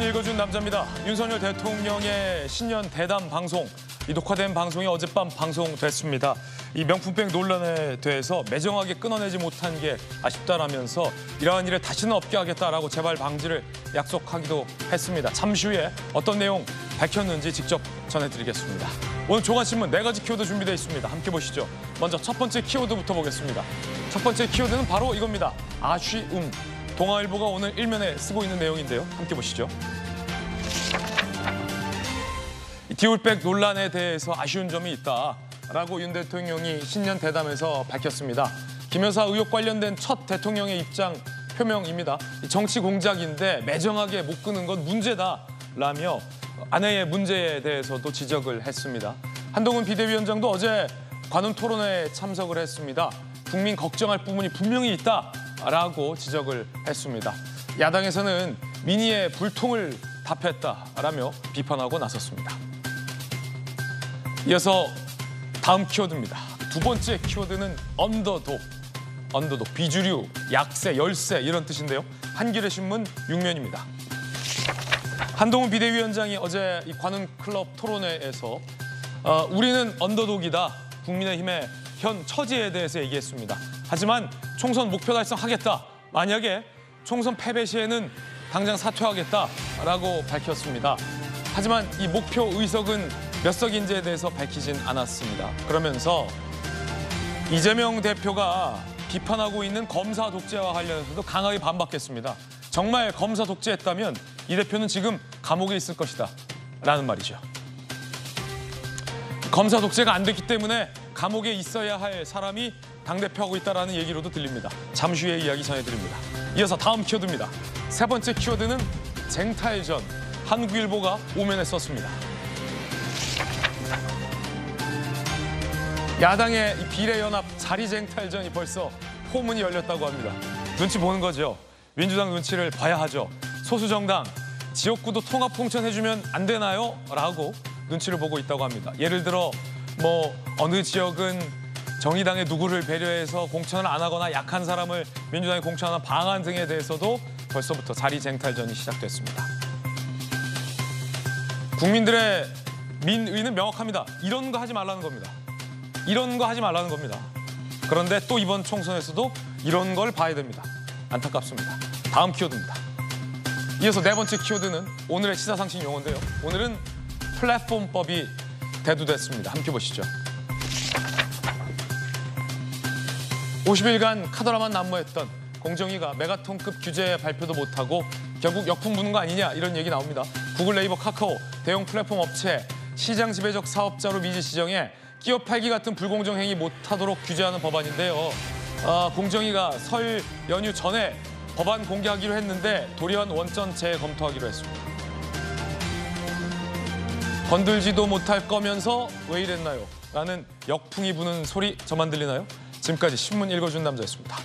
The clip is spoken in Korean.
읽어준 남자입니다. 윤석열 대통령의 신년 대담 방송, 이 녹화된 방송이 어젯밤 방송됐습니다. 이 명품백 논란에 대해서 매정하게 끊어내지 못한 게 아쉽다라면서 이러한 일을 다시는 없게 하겠다라고 재발 방지를 약속하기도 했습니다. 잠시 후에 어떤 내용 밝혔는지 직접 전해드리겠습니다. 오늘 조간신문 4가지 키워드 준비되어 있습니다. 함께 보시죠. 먼저 첫 번째 키워드부터 보겠습니다. 첫 번째 키워드는 바로 이겁니다. 아쉬움. 동아일보가 오늘 일면에 쓰고 있는 내용인데요. 함께 보시죠. 디올백 논란에 대해서 아쉬운 점이 있다라고 윤 대통령이 신년 대담에서 밝혔습니다. 김 여사 의혹 관련된 첫 대통령의 입장 표명입니다. 정치 공작인데 매정하게 못 끄는 건 문제다라며 아내의 문제에 대해서도 지적을 했습니다. 한동훈 비대위원장도 어제 관훈 토론회에 참석을 했습니다. 국민 걱정할 부분이 분명히 있다라고 지적을 했습니다. 야당에서는 민의의 불통을 답했다라며 비판하고 나섰습니다. 이어서 다음 키워드입니다. 두 번째 키워드는 언더독. 언더독, 비주류, 약세, 열세 이런 뜻인데요. 한겨레 신문 6면입니다. 한동훈 비대위원장이 어제 이 관훈 클럽 토론회에서 우리는 언더독이다. 국민의힘의 현 처지에 대해서 얘기했습니다. 하지만 총선 목표 달성하겠다. 만약에 총선 패배 시에는 당장 사퇴하겠다라고 밝혔습니다. 하지만 이 목표 의석은 몇 석인지에 대해서 밝히진 않았습니다. 그러면서 이재명 대표가 비판하고 있는 검사 독재와 관련해서도 강하게 반박했습니다. 정말 검사 독재했다면 이 대표는 지금 감옥에 있을 것이다 라는 말이죠. 검사 독재가 안 됐기 때문에 감옥에 있어야 할 사람이 당대표하고 있다는 얘기로도 들립니다. 잠시 후에 이야기 전해드립니다. 이어서 다음 키워드입니다. 세 번째 키워드는 쟁탈전. 한국일보가 오면에 썼습니다. 야당의 이 비례연합 자리쟁탈전이 벌써 포문이 열렸다고 합니다. 눈치 보는 거죠. 민주당 눈치를 봐야 하죠. 소수정당, 지역구도 통합공천해주면 안 되나요? 라고 눈치를 보고 있다고 합니다. 예를 들어 어느 지역은 정의당의 누구를 배려해서 공천을 안 하거나 약한 사람을 민주당이 공천하는 방안 등에 대해서도 벌써부터 자리쟁탈전이 시작됐습니다. 국민들의 민의는 명확합니다. 이런 거 하지 말라는 겁니다. 이런 거 하지 말라는 겁니다. 그런데 또 이번 총선에서도 이런 걸 봐야 됩니다. 안타깝습니다. 다음 키워드입니다. 이어서 네 번째 키워드는 오늘의 시사상식 용어인데요. 오늘은 플랫폼법이 대두됐습니다. 함께 보시죠. 50일간 카더라만 난무했던 공정위가 메가톤급 규제 발표도 못하고 결국 역풍 부는 거 아니냐 이런 얘기 나옵니다. 구글, 네이버, 카카오, 대형 플랫폼 업체, 시장 지배적 사업자로 미지 지정해 끼어 팔기 같은 불공정 행위 못하도록 규제하는 법안인데요. 공정위가 설 연휴 전에 법안 공개하기로 했는데 돌연 원전 재검토하기로 했습니다. 건들지도 못할 거면서 왜 이랬나요? 라는 역풍이 부는 소리 저만 들리나요? 지금까지 신문 읽어준 남자였습니다.